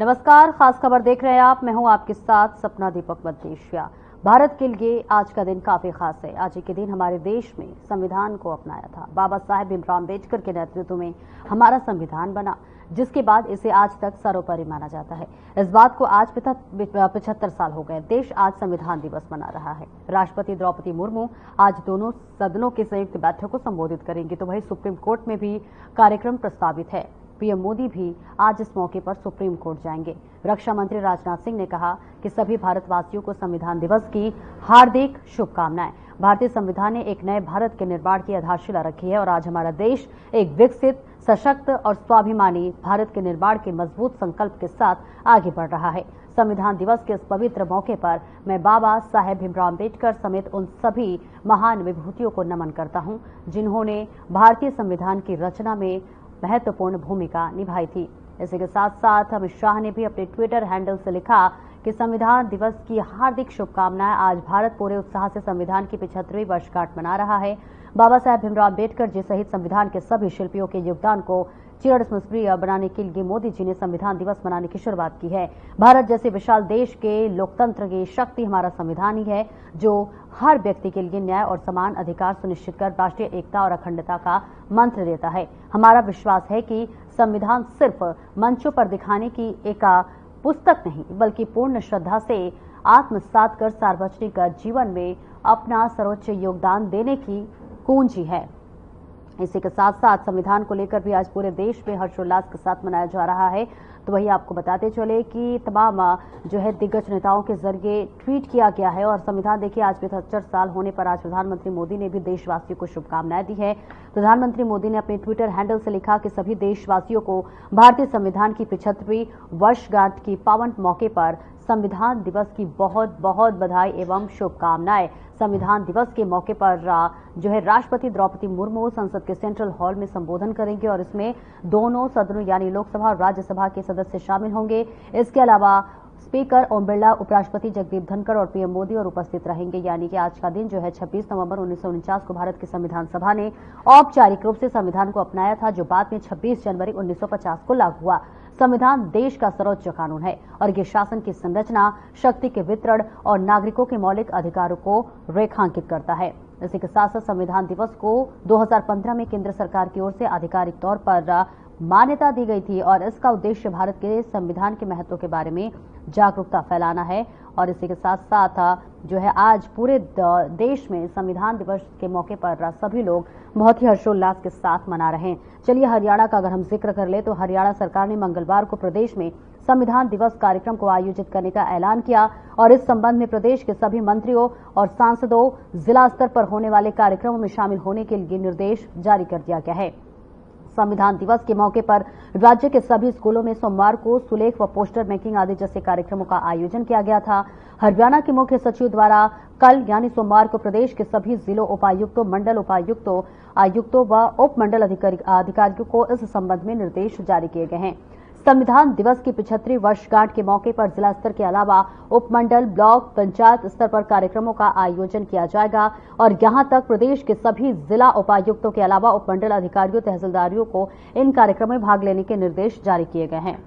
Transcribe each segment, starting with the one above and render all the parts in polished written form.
नमस्कार, खास खबर देख रहे हैं आप। मैं हूं आपके साथ सपना दीपक मदेशिया। भारत के लिए आज का दिन काफी खास है। आज ही के दिन हमारे देश में संविधान को अपनाया था। बाबा साहेब भीमराव अम्बेडकर के नेतृत्व में हमारा संविधान बना, जिसके बाद इसे आज तक सर्वोपरि माना जाता है। इस बात को आज 75 साल हो गए। देश आज संविधान दिवस मना रहा है। राष्ट्रपति द्रौपदी मुर्मू आज दोनों सदनों की संयुक्त बैठक को संबोधित करेंगी, तो वहीं सुप्रीम कोर्ट में भी कार्यक्रम प्रस्तावित है। पीएम मोदी भी आज इस मौके पर सुप्रीम कोर्ट जाएंगे। रक्षा मंत्री राजनाथ सिंह ने कहा कि सभी भारतवासियों को संविधान दिवस की हार्दिक शुभकामनाएं। भारतीय संविधान ने एक नए भारत के निर्माण की आधारशिला रखी है और आज हमारा देश एक विकसित, सशक्त और स्वाभिमानी भारत के निर्माण के मजबूत संकल्प के साथ आगे बढ़ रहा है। संविधान दिवस के इस पवित्र मौके पर मैं बाबा साहेब भीमराव अम्बेडकर समेत उन सभी महान विभूतियों को नमन करता हूं, जिन्होंने भारतीय संविधान की रचना में महत्वपूर्ण भूमिका निभाई थी। इसी के साथ साथ अमित शाह ने भी अपने ट्विटर हैंडल से लिखा कि संविधान दिवस की हार्दिक शुभकामनाएं। आज भारत पूरे उत्साह से संविधान की 75वीं वर्षगांठ मना रहा है। बाबा साहेब भीमराव अम्बेडकर जी सहित संविधान के सभी शिल्पियों के योगदान को चिरस्मरणीय बनाने के लिए मोदी जी ने संविधान दिवस मनाने की शुरुआत की है। भारत जैसे विशाल देश के लोकतंत्र की शक्ति हमारा संविधान ही है, जो हर व्यक्ति के लिए न्याय और समान अधिकार सुनिश्चित कर राष्ट्रीय एकता और अखंडता का मंत्र देता है। हमारा विश्वास है कि संविधान सिर्फ मंचों पर दिखाने की एक पुस्तक नहीं, बल्कि पूर्ण श्रद्धा से आत्मसात कर सार्वजनिक जीवन में अपना सर्वोच्च योगदान देने की कुंजी है। इसी के साथ साथ संविधान को लेकर भी आज पूरे देश में हर्षोल्लास के साथ मनाया जा रहा है। तो वही आपको बताते चले कि तमाम जो है दिग्गज नेताओं के जरिए ट्वीट किया गया है। और संविधान देखिए, आज 75 साल होने पर आज प्रधानमंत्री मोदी ने भी देशवासियों को शुभकामनाएं दी है। प्रधानमंत्री मोदी ने अपने ट्विटर हैंडल से लिखा कि सभी देशवासियों को भारतीय संविधान की 75वीं वर्षगांठ की पावन मौके पर संविधान दिवस की बहुत बहुत बधाई एवं शुभकामनाएं। संविधान दिवस के मौके पर जो है राष्ट्रपति द्रौपदी मुर्मू संसद के सेंट्रल हॉल में संबोधन करेंगे और इसमें दोनों सदनों यानी लोकसभा और राज्यसभा के सदस्य शामिल होंगे। इसके अलावा स्पीकर ओम बिरला, उपराष्ट्रपति जगदीप धनखड़ और पीएम मोदी और उपस्थित रहेंगे। यानी कि आज का दिन जो है 26 नवंबर 1949 को भारत की संविधान सभा ने औपचारिक रूप से संविधान को अपनाया था, जो बाद में 26 जनवरी 1950 को लागू हुआ। संविधान देश का सर्वोच्च कानून है और ये शासन की संरचना, शक्ति के वितरण और नागरिकों के मौलिक अधिकारों को रेखांकित करता है। इसी के साथ साथ संविधान दिवस को 2015 में केंद्र सरकार की ओर से आधिकारिक तौर पर मान्यता दी गई थी और इसका उद्देश्य भारत के संविधान के महत्व के बारे में जागरूकता फैलाना है। और इसी के साथ साथ जो है आज पूरे देश में संविधान दिवस के मौके पर सभी लोग बहुत ही हर्षोल्लास के साथ मना रहे हैं। चलिए हरियाणा का अगर हम जिक्र कर ले तो हरियाणा सरकार ने मंगलवार को प्रदेश में संविधान दिवस कार्यक्रम को आयोजित करने का ऐलान किया और इस संबंध में प्रदेश के सभी मंत्रियों और सांसदों जिला स्तर पर होने वाले कार्यक्रमों में शामिल होने के लिए निर्देश जारी कर दिया गया है। संविधान दिवस के मौके पर राज्य के सभी स्कूलों में सोमवार को सुलेख व पोस्टर मेकिंग आदि जैसे कार्यक्रमों का आयोजन किया गया था। हरियाणा के मुख्य सचिव द्वारा कल यानी सोमवार को प्रदेश के सभी जिलों उपायुक्तों, मंडल उपायुक्तों, आयुक्तों व उप मंडल अधिकारियों को इस संबंध में निर्देश जारी किए गए हैं। संविधान दिवस की 75वीं वर्षगांठ के मौके पर जिला स्तर के अलावा उपमंडल, ब्लॉक, पंचायत स्तर पर कार्यक्रमों का आयोजन किया जाएगा और यहां तक प्रदेश के सभी जिला उपायुक्तों के अलावा उपमंडल अधिकारियों, तहसीलदारों को इन कार्यक्रमों में भाग लेने के निर्देश जारी किए गए हैं।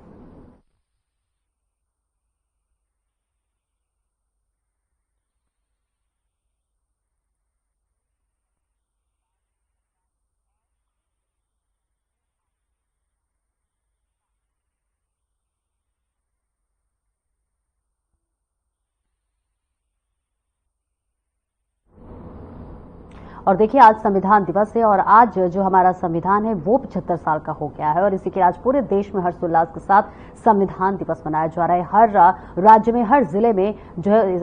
और देखिए, आज संविधान दिवस है और आज जो हमारा संविधान है वो 75 साल का हो गया है और इसी के आज पूरे देश में हर्षोल्लास के साथ संविधान दिवस मनाया जा रहा है। हर राज्य में, हर जिले में जो है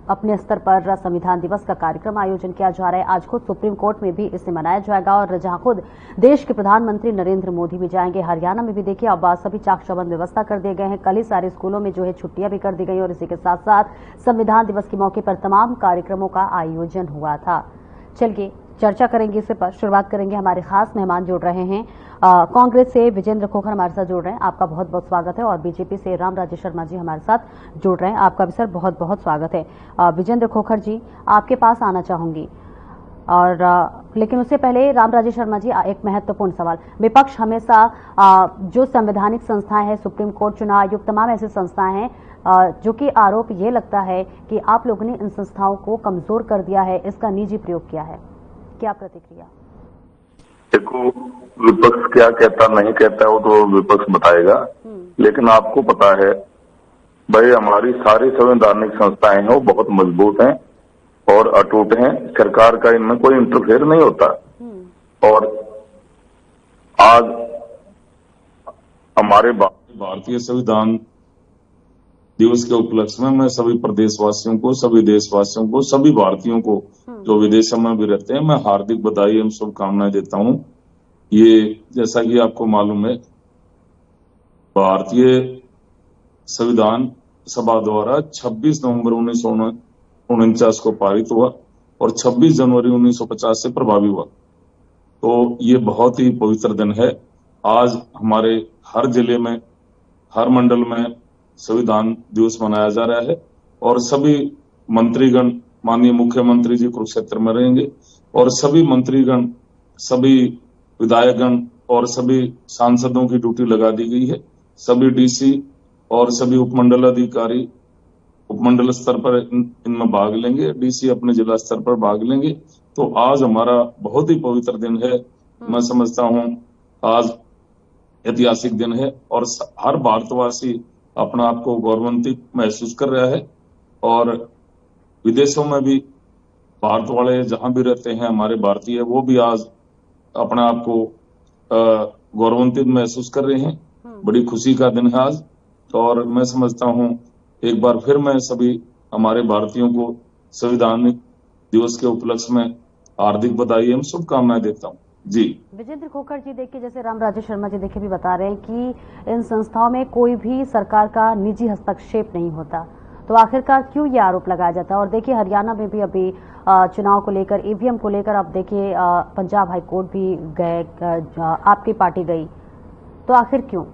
अपने स्तर पर संविधान दिवस का कार्यक्रम आयोजन किया जा रहा है। आज खुद सुप्रीम कोर्ट में भी इसे मनाया जाएगा और जहां खुद देश के प्रधानमंत्री नरेंद्र मोदी भी जाएंगे। हरियाणा में भी देखिए अब सभी चाक चौबंद व्यवस्था कर दिए गए हैं। कल ही सारे स्कूलों में जो है छुट्टियां भी कर दी गई और इसी के साथ साथ संविधान दिवस के मौके पर तमाम कार्यक्रमों का आयोजन हुआ था। चलिए चर्चा करेंगे, इससे पर शुरुआत करेंगे। हमारे खास मेहमान जुड़ रहे हैं कांग्रेस से विजेंद्र खोखर हमारे साथ जुड़ रहे हैं, आपका बहुत बहुत स्वागत है। और बीजेपी से रामराजे शर्मा जी हमारे साथ जुड़ रहे हैं, आपका भी सर बहुत बहुत स्वागत है। विजेंद्र खोखर जी, आपके पास आना चाहूंगी। और लेकिन उससे पहले रामराजे शर्मा जी, एक महत्वपूर्ण सवाल। विपक्ष हमेशा जो संवैधानिक संस्थाएं हैं, सुप्रीम कोर्ट, चुनाव आयोग, तमाम ऐसी संस्थाएं हैं, जो कि आरोप ये लगता है कि आप लोगों ने इन संस्थाओं को कमजोर कर दिया है, इसका निजी प्रयोग किया है। क्या प्रतिक्रिया? देखो, विपक्ष क्या कहता नहीं कहता वो तो विपक्ष बताएगा, लेकिन आपको पता है भाई हमारी सारी संवैधानिक संस्थाएं हैं वो बहुत मजबूत हैं और अटूट हैं। सरकार का इनमें कोई इंटरफेयर नहीं होता। और आज हमारे भारतीय संविधान दिवस के उपलक्ष्य में मैं सभी प्रदेशवासियों को, सभी देशवासियों को, सभी भारतीयों को जो विदेशों में भी रहते हैं, मैं हार्दिक बधाई एवं शुभकामनाएं देता हूं। ये जैसा कि आपको मालूम है, भारतीय संविधान सभा द्वारा 26 नवंबर 1949 को पारित हुआ और 26 जनवरी 1950 से प्रभावी हुआ। तो ये बहुत ही पवित्र दिन है। आज हमारे हर जिले में, हर मंडल में संविधान दिवस मनाया जा रहा है और सभी मंत्रीगण, माननीय मुख्यमंत्री जी कुरुक्षेत्र में रहेंगे और सभी मंत्रीगण, सभी विधायकगण और सभी सांसदों की ड्यूटी लगा दी गई है। सभी डीसी और सभी उपमंडल अधिकारी उपमंडल स्तर पर इनमें भाग लेंगे, डीसी अपने जिला स्तर पर भाग लेंगे। तो आज हमारा बहुत ही पवित्र दिन है। मैं समझता हूं आज ऐतिहासिक दिन है और हर भारतवासी अपना आप को गौरवान्वित महसूस कर रहा है। और विदेशों में भी भारत वाले जहां भी रहते हैं हमारे भारतीय, वो भी आज अपने आप को गौरवान्वित महसूस कर रहे हैं। बड़ी खुशी का दिन है आज। और मैं समझता हूं एक बार फिर मैं सभी हमारे भारतीयों को संविधान दिवस के उपलक्ष्य में हार्दिक बधाई एवं शुभकामनाएं देता हूं। जी विजेंद्र खोखर जी, देखिए जैसे रामराजे शर्मा जी देखिए भी बता रहे हैं कि इन संस्थाओं में कोई भी सरकार का निजी हस्तक्षेप नहीं होता, तो आखिरकार क्यों ये आरोप लगाया जाता है? और देखिए हरियाणा में भी अभी चुनाव को लेकर, ईवीएम को लेकर, अब देखिए पंजाब हाईकोर्ट भी गए, आपकी पार्टी गई, तो आखिर क्यों?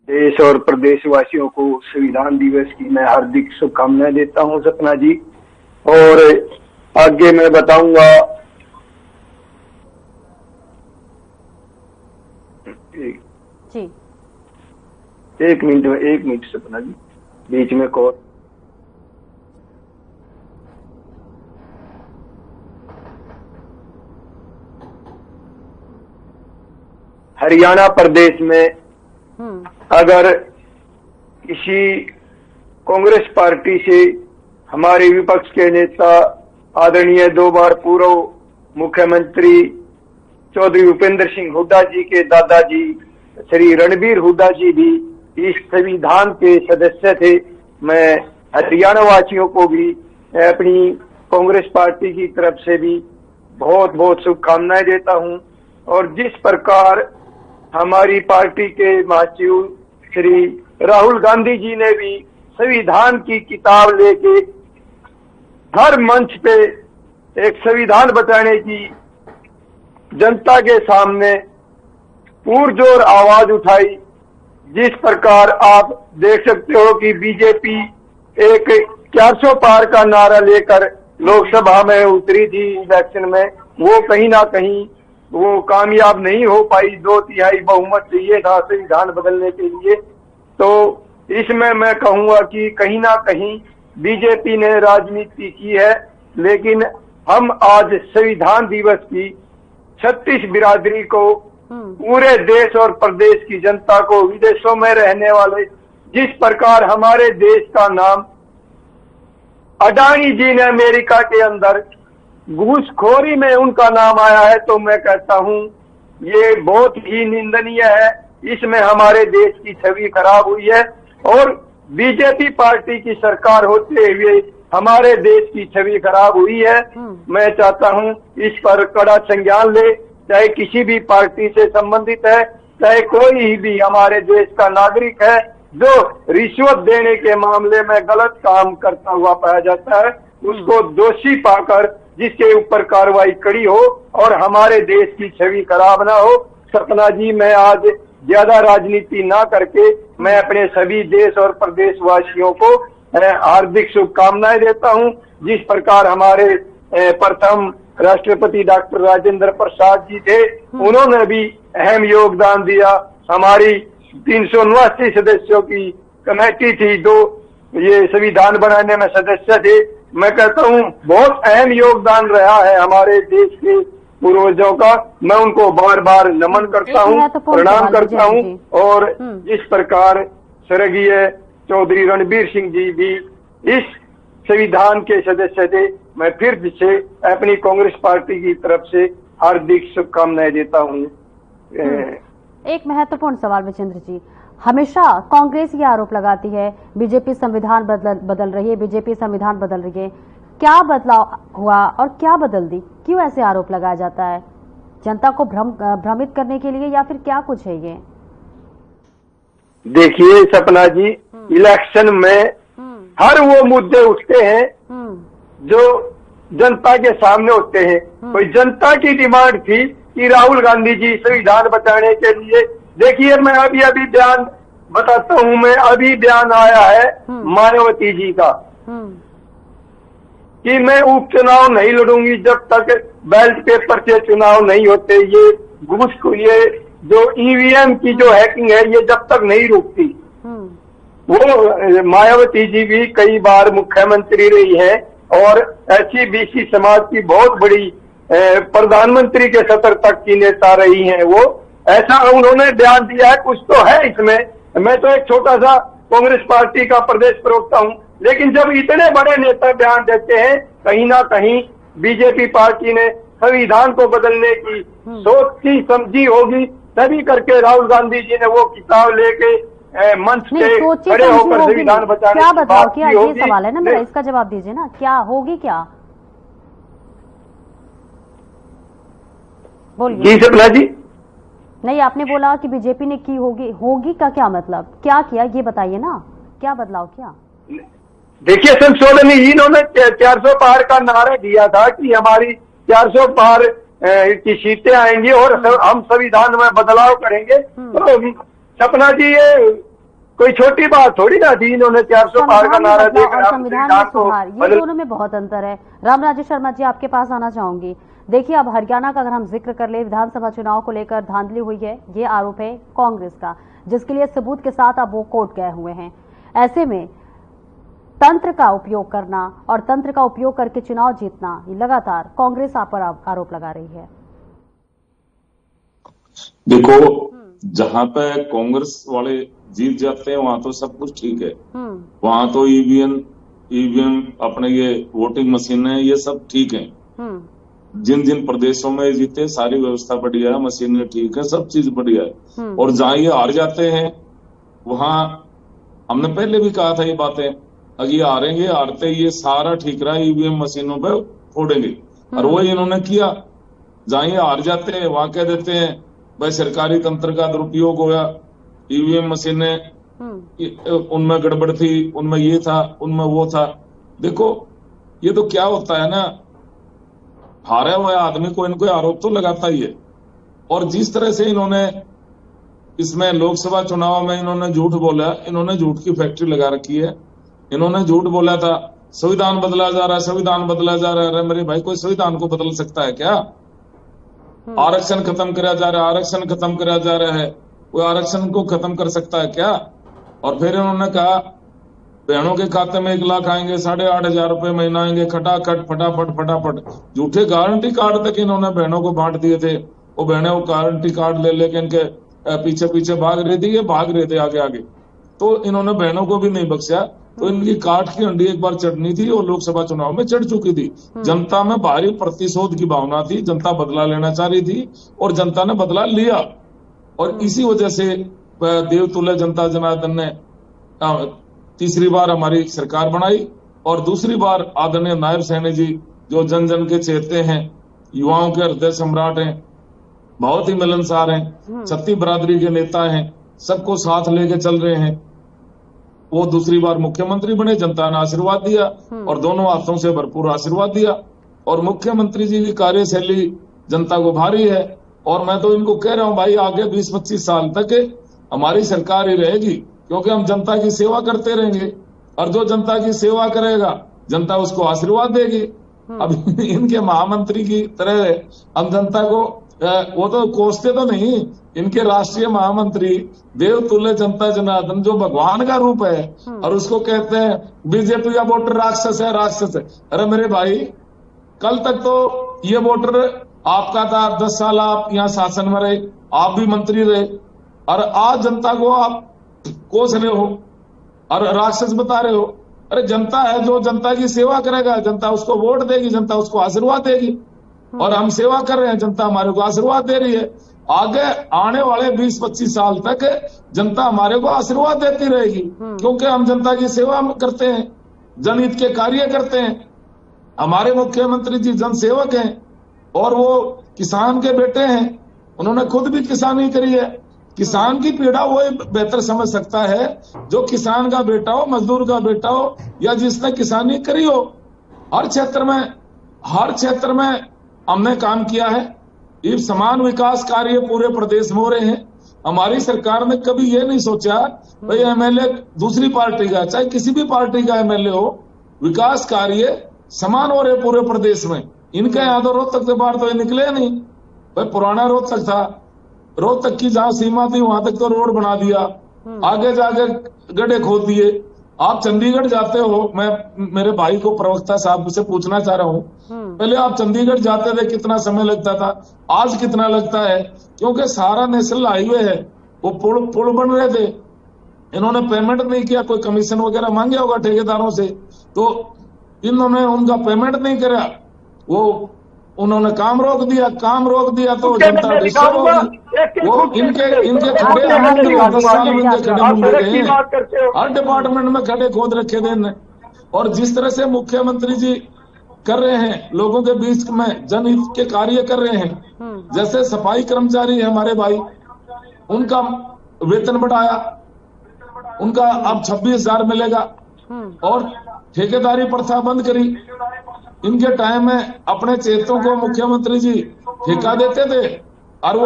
देश और प्रदेशवासियों को संविधान दिवस की मैं हार्दिक शुभकामनाएं देता हूं सपना जी। और आगे मैं बताऊंगा, जी एक मिनट सपना जी, बीच में कॉल। हरियाणा प्रदेश में अगर किसी कांग्रेस पार्टी से हमारे विपक्ष के नेता आदरणीय 2 बार पूर्व मुख्यमंत्री चौधरी भूपेंद्र सिंह हुड्डा जी के दादाजी श्री रणबीर हुड्डा जी भी इस संविधान के सदस्य थे। मैं हरियाणा वासियों को भी अपनी कांग्रेस पार्टी की तरफ से भी बहुत बहुत शुभकामनाएं देता हूं। और जिस प्रकार हमारी पार्टी के महासचिव श्री राहुल गांधी जी ने भी संविधान की किताब लेके हर मंच पे एक संविधान बताने की जनता के सामने पुरजोर आवाज उठाई, जिस प्रकार आप देख सकते हो कि बीजेपी एक 400 पार का नारा लेकर लोकसभा में उतरी थी इलेक्शन में, वो कहीं ना कहीं वो कामयाब नहीं हो पाई। 2/3 बहुमत चाहिए था संविधान बदलने के लिए। तो इसमें मैं कहूंगा कि कहीं ना कहीं बीजेपी ने राजनीति की है, लेकिन हम आज संविधान दिवस की 36 बिरादरी को, पूरे देश और प्रदेश की जनता को, विदेशों में रहने वाले, जिस प्रकार हमारे देश का नाम अडानी जी ने अमेरिका के अंदर घूसखोरी में उनका नाम आया है, तो मैं कहता हूं ये बहुत ही निंदनीय है। इसमें हमारे देश की छवि खराब हुई है और बीजेपी पार्टी की सरकार होते हुए हमारे देश की छवि खराब हुई है। मैं चाहता हूं इस पर कड़ा संज्ञान ले, चाहे किसी भी पार्टी से संबंधित है, चाहे कोई भी हमारे देश का नागरिक है जो रिश्वत देने के मामले में गलत काम करता हुआ पाया जाता है, उसको दोषी पाकर जिसके ऊपर कार्रवाई कड़ी हो और हमारे देश की छवि खराब ना हो। सपना जी, मैं आज ज्यादा राजनीति ना करके मैं अपने सभी देश और प्रदेशवासियों को हार्दिक शुभकामनाएं देता हूं। जिस प्रकार हमारे प्रथम राष्ट्रपति डॉक्टर राजेंद्र प्रसाद जी थे, उन्होंने भी अहम योगदान दिया। हमारी 379 सदस्यों की कमेटी थी, जो ये संविधान बनाने में सदस्य थे। मैं कहता हूं बहुत अहम योगदान रहा है हमारे देश के पूर्वजों का। मैं उनको बार बार नमन करता हूं, प्रणाम करता हूं। और जिस प्रकार स्वर्गीय चौधरी रणबीर सिंह जी भी इस संविधान के सदस्य थे, मैं फिर से अपनी कांग्रेस पार्टी की तरफ से हार्दिक शुभकामनाएं देता हूं। एक महत्वपूर्ण सवाल विजेंद्र जी, हमेशा कांग्रेस ये आरोप लगाती है बीजेपी संविधान बदल रही है, बीजेपी संविधान बदल रही है। क्या बदलाव हुआ और क्या बदल दी? क्यों ऐसे आरोप लगाया जाता है? जनता को भ्रमित करने के लिए या फिर क्या कुछ है ये? देखिए सपना जी, इलेक्शन में हर वो मुद्दे उठते हैं जो जनता के सामने होते हैं। कोई जनता की डिमांड थी कि राहुल गांधी जी संविधान बचाने के लिए, देखिए मैं अभी बयान बताता हूं। मैं अभी बयान आया है मायावती जी का कि मैं उपचुनाव नहीं लड़ूंगी जब तक बैलेट पेपर से चुनाव नहीं होते। ये घूस को, ये जो ईवीएम की जो हैकिंग है, ये जब तक नहीं रुकती। वो मायावती जी भी कई बार मुख्यमंत्री रही है और SC/BC समाज की बहुत बड़ी प्रधानमंत्री के सत्र तक की नेता रही हैं। वो ऐसा उन्होंने बयान दिया है, कुछ तो है इसमें। मैं तो एक छोटा सा कांग्रेस पार्टी का प्रदेश प्रवक्ता हूं, लेकिन जब इतने बड़े नेता बयान देते हैं, कहीं ना कहीं बीजेपी पार्टी ने संविधान को बदलने की सोची समझी होगी, तभी करके राहुल गांधी जी ने वो किताब लेके मंच पे खड़े होकर संविधान बचाने क्या बदलाव किया? ये सवाल है ना मेरा, इसका जवाब दीजिए ना। क्या होगी? क्या बोलिए जी सपना जी। नहीं, आपने बोला कि बीजेपी ने की होगी का क्या मतलब? क्या किया ये बताइए ना, क्या बदलाव किया? देखिए संशोधन, इन्होंने 400 पार का नारा दिया था कि हमारी 400 पार की सीटें आएंगी और हम संविधान में बदलाव करेंगे। तो सपना जी, ये कोई छोटी बात थोड़ी ना थी। इन्होंने 400 पार का नारा देकर संविधान में सुधार, ये दोनों में बहुत अंतर है। रामराजेश शर्मा जी, आपके पास आना चाहूंगी। देखिए, अब हरियाणा का अगर हम जिक्र कर ले, विधानसभा चुनाव को लेकर धांधली हुई है, ये आरोप है कांग्रेस का, जिसके लिए सबूत के साथ अब वो कोर्ट गए हुए हैं। ऐसे में तंत्र का उपयोग करना और तंत्र का उपयोग करके चुनाव जीतना, ये लगातार कांग्रेस आप पर आरोप लगा रही है। देखो, जहां पे कांग्रेस वाले जीत जाते हैं वहां तो सब कुछ ठीक है। वहां तो ईवीएम अपने ये वोटिंग मशीन है, ये सब ठीक है। जिन जिन प्रदेशों में जीते सारी व्यवस्था बढ़िया है, मशीनें ठीक है, सब चीज बढ़िया है। और जहां ये हार जाते हैं वहां हमने पहले भी कहा था ये बातें, अगर ये हारेंगे, हारते ये सारा ठीक रहा ईवीएम मशीनों पे फोड़ेंगे। और वो इन्होंने किया। जहां ये हार जाते हैं वहां कह देते हैं भाई सरकारी तंत्र का दुरुपयोग होया, ईवीएम मशीनें उनमें गड़बड़ थी, उनमें ये था, उनमें वो था। देखो, ये तो क्या होता है ना, हारे हुए आदमी को इनको आरोप तो लगाता ही है। और जिस तरह से इन्होंने इसमें लोकसभा चुनाव में इन्होंने झूठ बोला, इन्होंने झूठ की फैक्ट्री लगा रखी है। इन्होंने झूठ बोला था संविधान बदला जा रहा है, संविधान बदला जा रहा है। अरे मेरे भाई, कोई संविधान को बदल सकता है क्या? आरक्षण खत्म कराया जा रहा है, आरक्षण खत्म कराया जा रहा है, कोई आरक्षण को खत्म कर सकता है क्या? और फिर इन्होंने कहा बहनों के खाते में 1 लाख आएंगे, 8,500 रुपए महीना आएंगे, खटाखट फटाफट। झूठे गारंटी कार्ड तक इन्होंने बहनों को बांट दिए थे। वो बहनें वो गारंटी कार्ड ले लेके इनके पीछे भाग रही थी, ये भाग रहे थे आगे। तो इन्होंने बहनों को भी नहीं बख्शा। तो इनकी काट की हंडी एक बार चढ़नी थी और लोकसभा चुनाव में चढ़ चुकी थी। जनता में भारी प्रतिशोध की भावना थी, जनता बदला लेना चाह रही थी और जनता ने बदला लिया। और इसी वजह से देवतुल्य जनता जनार्दन ने तीसरी बार हमारी सरकार बनाई और दूसरी बार आदरणीय नायब सैनी जी, जो जन जन के चेते हैं, युवाओं के हृदय सम्राट हैं, बहुत ही मिलनसार हैं, छत्ती बरादरी के नेता हैं, सबको साथ लेके चल रहे हैं, वो दूसरी बार मुख्यमंत्री बने। जनता ने आशीर्वाद दिया और दोनों हाथों से भरपूर आशीर्वाद दिया। और मुख्यमंत्री जी की कार्यशैली जनता को भारी है। और मैं तो इनको कह रहा हूं भाई, आगे 20-25 साल तक हमारी सरकार ही रहेगी, क्योंकि हम जनता की सेवा करते रहेंगे। और जो जनता की सेवा करेगा जनता उसको आशीर्वाद देगी। अब इनके महामंत्री की तरह हम जनता को वो तो कोसते तो नहीं, इनके राष्ट्रीय महामंत्री देवतुल्य जनता जनार्दन जो भगवान का रूप है और उसको कहते हैं बीजेपी का वोटर राक्षस है, राक्षस है। अरे मेरे भाई, कल तक तो ये वोटर आपका था, 10 साल आप यहाँ शासन में रहे, आप भी मंत्री रहे, और आज जनता को आप कोस रहे हो और राक्षस बता रहे हो। अरे जनता है, जो जनता की सेवा करेगा जनता उसको वोट देगी, जनता उसको आशीर्वाद देगी, और हम सेवा कर रहे हैं, जनता हमारे को आशीर्वाद दे रही है। आगे आने वाले 20-25 साल तक जनता हमारे को आशीर्वाद देती रहेगी, क्योंकि हम जनता की सेवा करते हैं, जनहित के कार्य करते हैं। हमारे मुख्यमंत्री जी जनसेवक हैं और वो किसान के बेटे हैं, उन्होंने खुद भी किसानी करी है। किसान की पीड़ा वो बेहतर समझ सकता है जो किसान का बेटा हो, मजदूर का बेटा हो, या जिसने किसानी करी हो। हर क्षेत्र में हमने काम किया है। ये समान विकास कार्य पूरे प्रदेश में हो रहे हैं। हमारी सरकार ने कभी ये नहीं सोचा भाई एमएलए दूसरी पार्टी का, चाहे किसी भी पार्टी का एमएलए हो, विकास कार्य समान हो रहे पूरे प्रदेश में। इनके यहाँ तो रोहतक के बाहर तो ये निकले नहीं। भाई पुराना रोहतक था, रोहतक की जहां सीमा थी वहां तक तो रोड बना दिया, आगे जाके गड्ढे खोद दिए। आप चंडीगढ़ जाते हो, मैं मेरे भाई को प्रवक्ता साहब से पूछना चाह रहा हूँ, पहले आप चंडीगढ़ जाते थे कितना समय लगता था, आज कितना लगता है? क्योंकि सारा नेशनल हाईवे है, वो पुल बन रहे थे, इन्होंने पेमेंट नहीं किया, कोई कमीशन वगैरह मांगे होगा ठेकेदारों से, तो इन्होंने उनका पेमेंट नहीं करा, वो उन्होंने काम रोक दिया तो जनता डिस्टर्ब होगी। वो इनके खड़े 10 साल में इनके खड़े मुंडे हैं, हर डिपार्टमेंट में खड़े खोद रखे थे इनने। और जिस तरह से मुख्यमंत्री जी कर रहे हैं, लोगों के बीच में जनहित के कार्य कर रहे हैं, जैसे सफाई कर्मचारी है हमारे भाई, उनका वेतन बढ़ाया, उनका अब 26,000 मिलेगा, और ठेकेदारी प्रथा बंद करी। इनके टाइम में अपने चेतों को मुख्यमंत्री जी ठेका देते थे और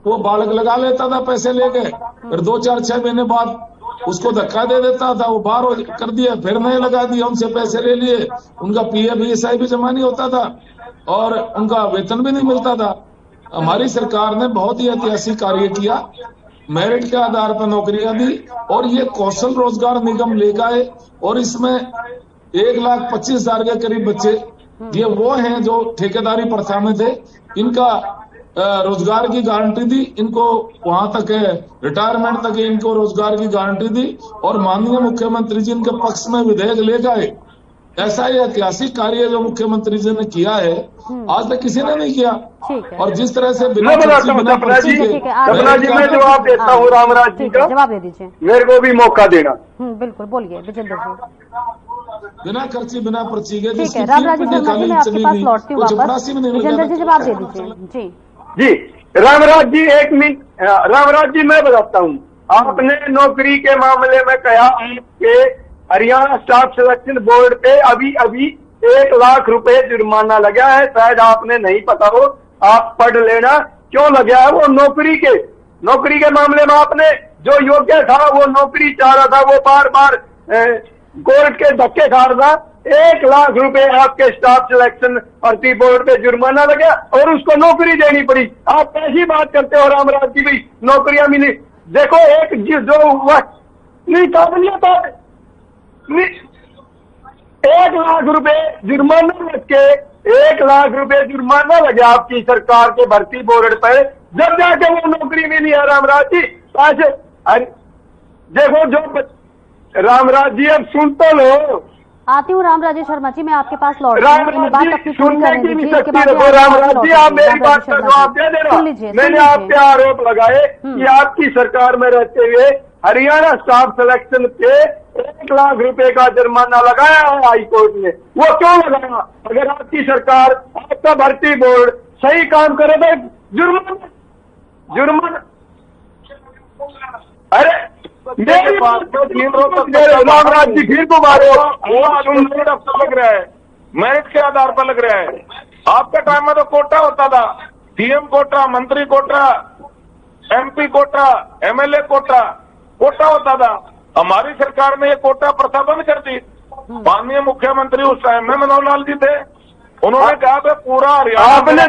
वो बालक लगा लेता था पैसे लेके, फिर 2-4-6 महीने बाद उसको धक्का दे देता था, वो बाहर कर दिया, फिर नए लगा दिया, उनसे पैसे ले लिए, उनका पीएफ ईएसआई भी जमा नहीं होता था और उनका वेतन भी नहीं मिलता था। हमारी सरकार ने बहुत ही ऐतिहासिक कार्य किया, मेरिट के आधार पर नौकरियां दी, और ये कौशल रोजगार निगम लेकर आए, और इसमें 1,25,000 के करीब बच्चे ये वो हैं जो ठेकेदारी प्रथा में थे। इनका रोजगार की गारंटी दी, इनको वहां तक रिटायरमेंट तक इनको रोजगार की गारंटी दी, और माननीय मुख्यमंत्री जी इनके पक्ष में विधेयक ले गए। ऐसा ही ऐतिहासिक कार्य जो मुख्यमंत्री जी ने किया है, आज तक किसी ने नहीं किया। और जिस तरह से बिना पर्ची के मैं जवाब देता हूँ रामराज जी का, जवाब दे दीजिए, मेरे को भी मौका देना। बिल्कुल बोलिए विजेंद्र जी। बिना खर्ची बिना पर्ची के ठीक है, रामराज जी शर्मा जी मैं आपके पास लौटती हूँ वापस। विजेंद्र जी जवाब दे दीजिए। जी रामराज जी, 1 मिनट। रामराज जी मैं बताता हूँ, आपने नौकरी के मामले में कहा आपके हरियाणा स्टाफ सिलेक्शन बोर्ड पे अभी 1 लाख रुपए जुर्माना लगा है, शायद आपने नहीं पता हो, आप पढ़ लेना क्यों लगा है। वो नौकरी के मामले में आपने जो योग्य था वो नौकरी चाह रहा था, वो बार बार कोर्ट के धक्के खा रहा था। 1 लाख रुपए आपके स्टाफ सिलेक्शन भर्ती बोर्ड पे जुर्माना लगा और उसको नौकरी देनी पड़ी। आप ऐसी बात करते हो रामराज जी, भी नौकरियां मिली। देखो एक जो नहीं काबिलियत है, 1 लाख रुपए जुर्माना लग के 1 लाख रुपए जुर्माना लगे आपकी सरकार के भर्ती बोर्ड पर, जब जाके वो नौकरी मिली है रामराज जी। देखो जो रामराज जी, अब सुन तो लो। आती हूँ रामराज शर्मा जी, मैं आपके पास लौट रामराज जी सुनने की नहीं सकती। देखो रामराज जी, आप मेरी बात का जवाब दे देना। मैंने आप पे आरोप लगाए कि आपकी सरकार में रहते हुए हरियाणा स्टाफ सिलेक्शन पे 1 लाख रुपए का जुर्माना लगाया है हाई कोर्ट ने। वो क्यों लगाया? अगर आपकी सरकार, आपका भर्ती बोर्ड सही काम करे तो जुर्माना अरे मेरी रामराज जी फिर दोबारा अफसर लग रहा है, मेरिट के आधार पर लग रहा है। आपके टाइम में तो कोटा होता था, सीएम कोटा, मंत्री कोटा, एमपी कोटा, एमएलए कोटा होता था। हमारी सरकार ने ये कोटा प्रथा बंद कर दी। माननीय मुख्यमंत्री उस टाइम में मनोहर लाल जी थे, उन्होंने कहा था पूरा हरियाणा आपने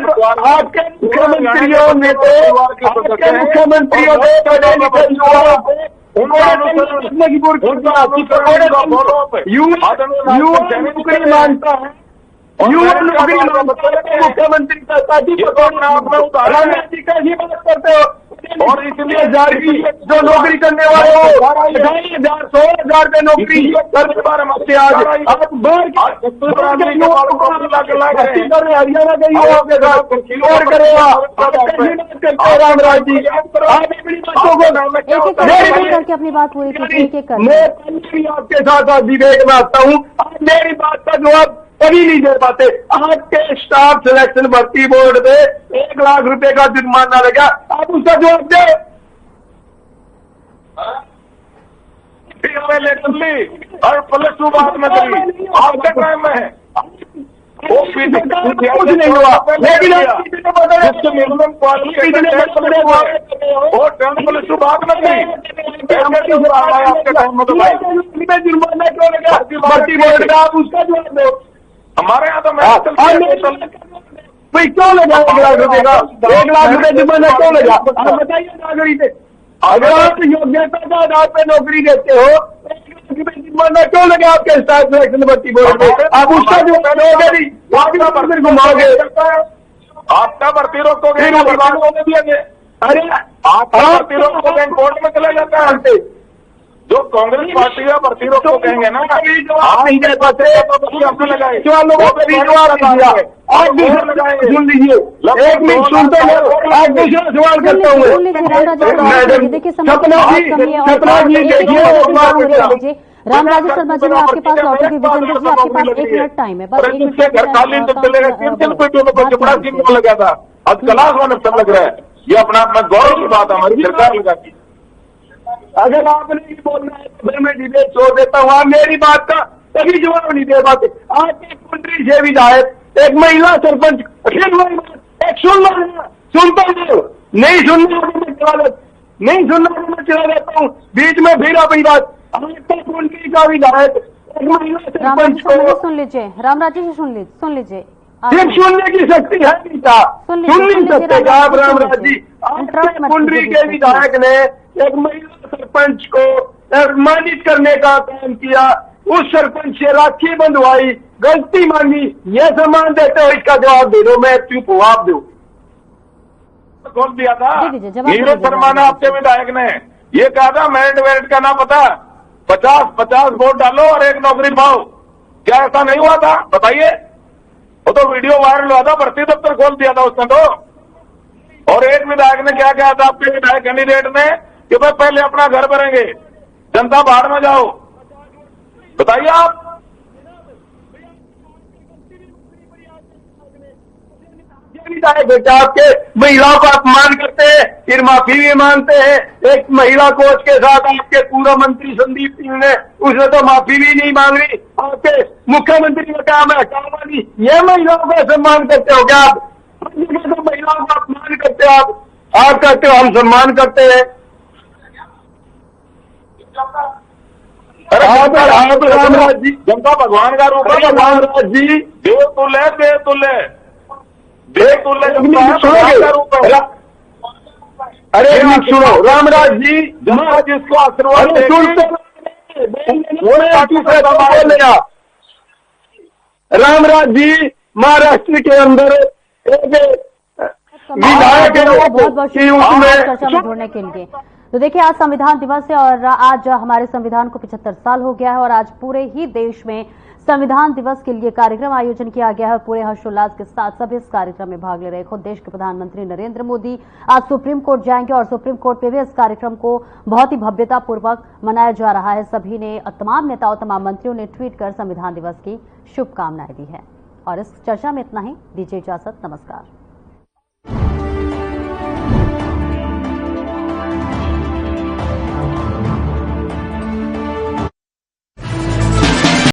आपके मुख्यमंत्रियों ने तो आपके मुख्यमंत्रियों ने पढ़े लिखे युवाओं को युवा नौकरी मांगता है, युवा नौकरी मांगता है, मुख्यमंत्री कहता है जी कैसी बात करते हो। और इसलिए हजार की जो नौकरी करने वाले हो 2,500 16,000 पे नौकरी करने बारे में आज आप हरियाणा के युवाओं के साथ और करेगा रामराज जी। आप अपनी बातों को अपनी बात पूरी कीजिए। मैं भी आपके साथ आज विवेक में आता हूँ, आप मेरी बात का जवाब कभी नहीं दे पाते। आपके स्टाफ सिलेक्शन भर्ती बोर्ड पे 1 लाख रुपए का जुर्माना लगा, आप उसका जवाब दे। और प्लस 2 बाद में करी आपके टाइम में है कुछ नहीं हुआ, लेकिन मिनिमम क्वालिफिकेशन और 10 प्लस 2 बाद में करी आपके टाइम में। तो भाई जुर्माना क्यों लगा भर्ती बोर्ड का, आप उसका जवाब दो। हमारे यहाँ तो भाई क्यों लगा 1 लाख रुपए का, 1 लाख रुपए जुर्माना क्यों लगा, आप बताइए नागरिक से। अगर आप योग्यता के आधार पर नौकरी देते हो 1 लाख रुपए जुर्माना क्यों लगा आपके स्टाफ सिलेक्शन भर्ती बोर्ड पे, आप उसका जवाब दोगे नहीं, आपका भर्ती घुमाओगे, आपका भर्ती रोकोगे दिएंगे। अरे आपका भर्ती रोकोगे कोर्ट में चला जाता है। जो कांग्रेस पार्टी का भर्ती रोक को कहेंगे ना आप नहीं दे पाते आपने लगाए सुन लीजिए, 1 मिनट सुनते हैं, आप दूसरा सवाल करता हूँ। सपना जी देखिए रामराज शर्मा जी, आपके पास लौटेंगे। विजेंद्र जी, आपके पास 1 मिनट टाइम है, बस 1 मिनट घर खाली जब चलेगा 3 पेटियों में चपड़ा क्यों लगा था, अब क्लास वन सब लग रहा है। ये अपना अपना गौरव की बात हमारी सरकार लगाती। अगर आपने नहीं बोलना है तो फिर मैं डिबेट छोड़ देता हूँ। आप मेरी बात का कभी जवाब नहीं दे पाते। आपके कुंडली से विधायक, एक महिला सरपंच, एक सुनता हूँ, नहीं सुनना मैं चला नहीं सुनना मैं चला जाता हूँ बीच में, फिर अपनी बात। आपके कुंडली का विधायक एक महिला सरपंच को सुन लीजिए, रामराज जी सुन लीजिए। सिर्फ सुनने की शक्ति है नहीं था, सुन नहीं सकते आप रामराज जी। आपके कुंडली के विधायक ने एक महिला सरपंच को सम्मानित करने का काम किया, उस सरपंच से राखी बंधवाई, गलती मांगी, ये सम्मान देते हो, इसका जवाब दे दो, मैं चुप हूँ, आप दो। कौन दिया था? नीरज शर्मा ने आपके विधायक ने ये कहा था मेरिट वेरिट का ना पता, 50 वोट डालो और 1 नौकरी पाओ। क्या ऐसा नहीं हुआ था? बताइए। वो तो वीडियो वायरल हुआ था, भर्ती दफ्तर खोल दिया था उसने तो। और एक विधायक ने क्या कहा था आपके विधायक कैंडिडेट ने कि भाई पहले अपना घर भरेंगे, जनता बाहर में जाओ। बताइए आप। बेटा आपके महिलाओं का अपमान करते हैं, फिर माफी भी मांगते हैं। एक महिला कोच के साथ आपके पूर्व मंत्री संदीप सिंह ने, उसने तो माफी भी नहीं मांग रही। आपके मुख्यमंत्री का काम है हटावानी, ये महिलाओं का सम्मान करते हो क्या आप? तो महिलाओं का अपमान करते हो आप कहते हो हम सम्मान करते हैं। रामराज जी, जनता भगवान का रूप है। रामराज जी देवतुल्य अरे सुनो रामराज जी, जिसको आशीर्वाद रामराज जी महाराष्ट्र के अंदर एक विधायक चर्चा में जुड़ने के लिए। तो देखिए, आज संविधान दिवस है और आज हमारे संविधान को 75 साल हो गया है और आज पूरे ही देश में संविधान दिवस के लिए कार्यक्रम आयोजन किया गया है और पूरे हर्षोल्लास के साथ सभी इस कार्यक्रम में भाग ले रहे। खुद देश के प्रधानमंत्री नरेंद्र मोदी आज सुप्रीम कोर्ट जाएंगे और सुप्रीम कोर्ट में भी इस कार्यक्रम को बहुत ही भव्यता पूर्वक मनाया जा रहा है। सभी ने, तमाम नेताओं, तमाम मंत्रियों ने ट्वीट कर संविधान दिवस की शुभकामनाएं दी है। और इस चर्चा में इतना ही, दीजिए इजाजत, नमस्कार।